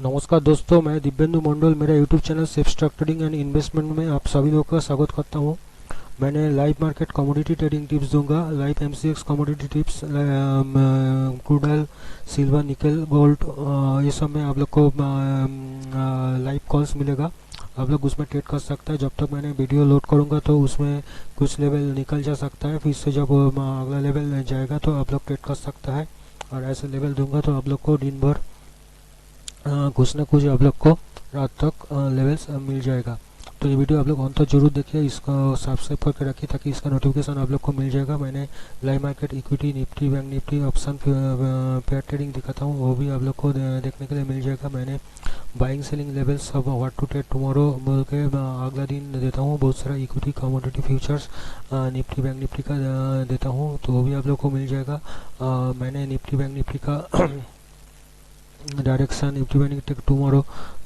नमस्कार दोस्तों, मैं दिव्येंदु मंडल मेरा YouTube channel safe stock trading and investment में आप सभी लोगों का स्वागत करता हूं। मैंने live market commodity trading tips दूंगा, live MCX commodity tips, crude oil, silver, nickel, gold, ये सब में आप लोग को लाइव कॉल्स मिलेगा। आप लोग उसमें ट्रेड कर सकते हैं। जब तक मैंने वीडियो लोड करूंगा तो उसमें कुछ लेवल निकल जा सकता है, फिर से जब अगला लेवल जाएगा तो आप लोग ट्रेड कर सकता है। और ऐसे लेवल दूंगा तो आप लोग को दिन भर कुछ ना कुछ आप लोग को रात तक लेवल्स मिल जाएगा। तो ये वीडियो आप लोग अंत तक जरूर देखिए, इसको सब्सक्राइब करके रखिए ताकि इसका नोटिफिकेशन आप लोग को मिल जाएगा। मैंने live market, equity, Nifty, bank Nifty, option pair trading दिखाता हूँ, वो भी आप लोग को देखने के लिए मिल जाएगा। मैंने बाइंग सेलिंग लेवल्स सब व्हाट टू ट्रेड टुमारो बोल के अगला दिन देता हूँ। बहुत सारा equity, commodity, futures, Nifty, bank Nifty का देता हूँ, तो वो भी आप लोग को मिल जाएगा। मैंने निफ्टी, बैंक निफ्टी का direction, Nifty bank Nifty tomorrow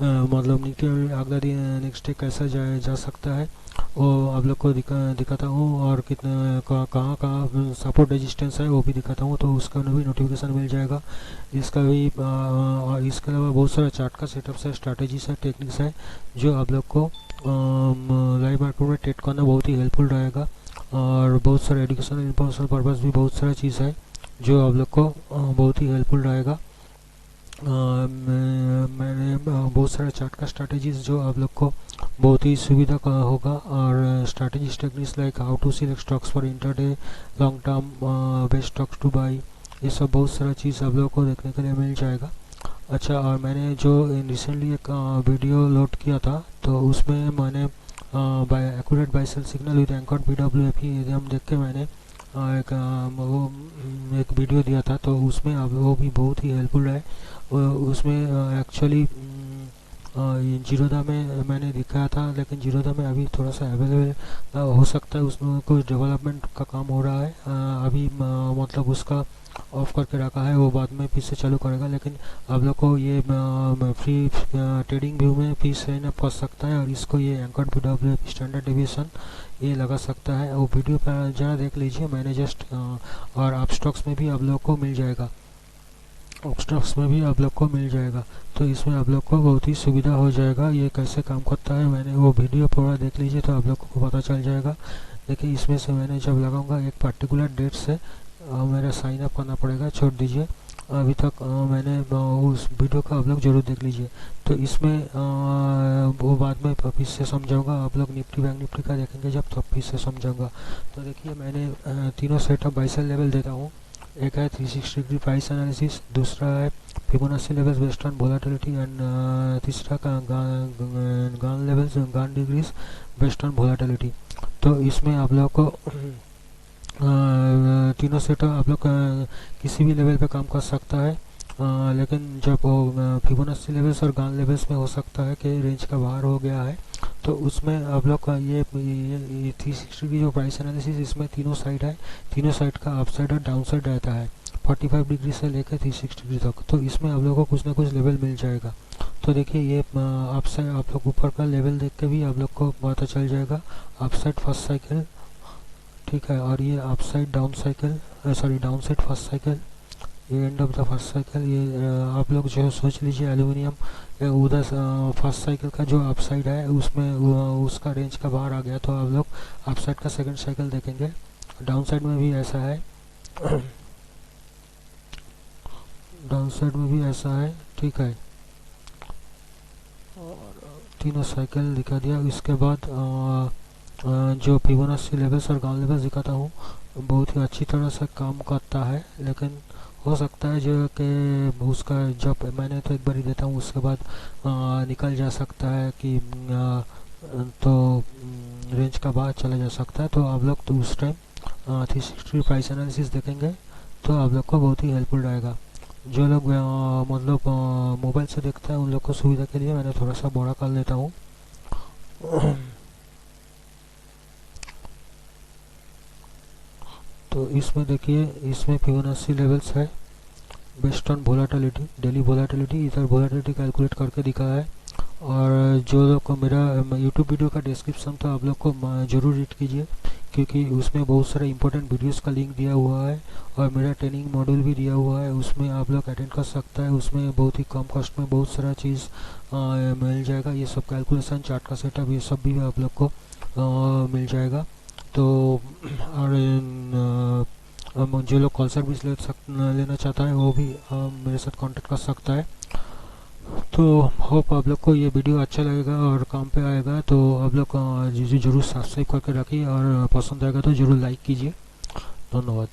मतलब निफ्टी अगला दिन नेक्स्ट डे कैसा जा सकता है वो आप लोग को दिखाता हूँ। और कितना कहाँ कहाँ सपोर्ट रेजिस्टेंस है वो भी दिखाता हूँ, तो उसका भी नोटिफिकेशन मिल जाएगा। इसका भी इसके अलावा बहुत सारा चार्ट का सेटअप्स है, स्ट्रैटेजीज है, टेक्निक्स है, जो आप लोग को लाइव मार्केट में ट्रेड करना बहुत ही हेल्पफुल रहेगा। और बहुत सारा एजुकेशनल इंफॉर्मेशन पर्पज़ भी बहुत सारा चीज़ है जो आप लोग को बहुत ही हेल्पफुल रहेगा। मैंने बहुत सारा चार्ट का स्ट्रैटेजीज जो आप लोग को बहुत ही सुविधा का होगा। और strategies techniques like how to select stocks for intraday, long term, best stocks to buy, ये सब बहुत सारा चीज़ आप लोग को देखने के लिए मिल जाएगा। अच्छा, और मैंने जो रिसेंटली एक वीडियो लोड किया था तो उसमें मैंने accurate buy sell signal with anchor PWF हम देख के मैंने एक वीडियो दिया था, तो उसमें अब वो भी बहुत ही हेल्पफुल है। उसमें एक्चुअली जीरोधा में मैंने दिखाया था, लेकिन जीरोधा में अभी थोड़ा सा अवेलेबल हो सकता है, उसमें कुछ डेवलपमेंट का काम हो रहा है। अभी मतलब उसका ऑफ करके रखा है, वो बाद में फिर से चालू करेगा। लेकिन आप लोग को ये फ्री ट्रेडिंग व्यू में फिर साइन अप कर सकता है, और इसको ये एंकर PWF स्टैंडर्ड डेविएशन ये लगा सकता है। वो वीडियो पर ज़रा देख लीजिए, मैंने जस्ट और आप स्टॉक्स में भी आप लोग को मिल जाएगा, स्टॉक्स में भी आप लोग को मिल जाएगा। तो इसमें आप लोग को बहुत ही सुविधा हो जाएगा। ये कैसे काम करता है मैंने वो वीडियो पूरा देख लीजिए तो आप लोग को पता चल जाएगा। देखिए, इसमें से मैंने जब लगाऊंगा एक पर्टिकुलर डेट से मेरा साइन अप करना पड़ेगा, छोड़ दीजिए अभी तक मैंने उस वीडियो का आप लोग जरूर देख लीजिए। तो इसमें वो बाद में फिर से समझाऊंगा। आप लोग निफ्टी बैंक निफ्टी का देखेंगे जब, तब फिर से समझाऊंगा। तो देखिए, मैंने तीनों सेटअप बाय सेल लेवल देता हूँ। एक है 360 डिग्री प्राइस एनालिसिस, दूसरा है Fibonacci levels based on volatility, and तीसरा का गान लेवल्स, गान डिग्रीज बेस्ड ऑन वोलेटिलिटी। तो इसमें आप लोग को तीनों सेटअप आप लोग किसी भी लेवल पे काम कर सकता है। लेकिन जब वो फिबोनाची लेवल्स और गान लेवल्स में हो सकता है कि रेंज का बाहर हो गया है, तो उसमें आप लोग का ये 360 की जो प्राइस एनालिसिस, इसमें तीनों साइड है, तीनों साइड का अपसाइड और डाउन साइड रहता है 45 डिग्री से लेकर 360 डिग्री तक। तो इसमें आप लोगों को कुछ ना कुछ लेवल मिल जाएगा। तो देखिए, ये अपसाइड आप लोग ऊपर का लेवल देख के भी आप लोग को पता चल जाएगा। अपसाइड फर्स्ट साइकिल, ठीक है, और ये upside down cycle, sorry down side first cycle, ये end of the first cycle. ये आप लोग जो सोच लीजिए एल्यूमिनियम उधर फर्स्ट साइकिल का जो अपसाइड है उसमें उसका रेंज का बाहर आ गया, तो आप लोग अपसाइड का सेकंड साइकिल देखेंगे। डाउन साइड में भी ऐसा है, डाउन साइड में भी ऐसा है, ठीक है। और तीनों साइकिल दिखा दिया। इसके बाद जो फिबोनाची लेवल्स और गाउन लेवल्स दिखाता हूँ बहुत ही अच्छी तरह से काम करता है। लेकिन हो सकता है जो कि उसका जब मैंने तो एक बार ही देता हूँ, उसके बाद निकल जा सकता है कि तो रेंज का बाहर चला जा सकता है। तो आप लोग तो उस टाइम 360 प्राइस एनालिसिस देखेंगे तो आप लोग को बहुत ही हेल्पफुल रहेगा। जो लोग मतलब मोबाइल से देखते हैं उन लोग को सुविधा के लिए मैंने थोड़ा सा बड़ा कर लेता हूँ। तो इसमें देखिए, इसमें फिबोनाची लेवल्स है based on volatility, daily volatility, इधर वोलेटिलिटी कैलकुलेट करके दिखा है। और जो लोग को मेरा यूट्यूब वीडियो का डिस्क्रिप्शन तो आप लोग को जरूर रीड कीजिए, क्योंकि उसमें बहुत सारे इंपॉर्टेंट वीडियोस का लिंक दिया हुआ है और मेरा ट्रेनिंग मॉड्यूल भी दिया हुआ है, उसमें आप लोग अटेंड कर सकता है। उसमें बहुत ही कम कॉस्ट में बहुत सारा चीज़ मिल जाएगा। ये सब कैलकुलेशन, चार्ट का सेटअप, ये सब भी आप लोग को मिल जाएगा। तो और जो लोग कॉल सर्विस लेना चाहता है वो भी मेरे साथ कांटेक्ट कर सकता है। तो होप आप लोग को ये वीडियो अच्छा लगेगा और काम पे आएगा। तो आप लोग जरूर सब्सक्राइब करके रखिए और पसंद आएगा तो ज़रूर लाइक कीजिए। धन्यवाद।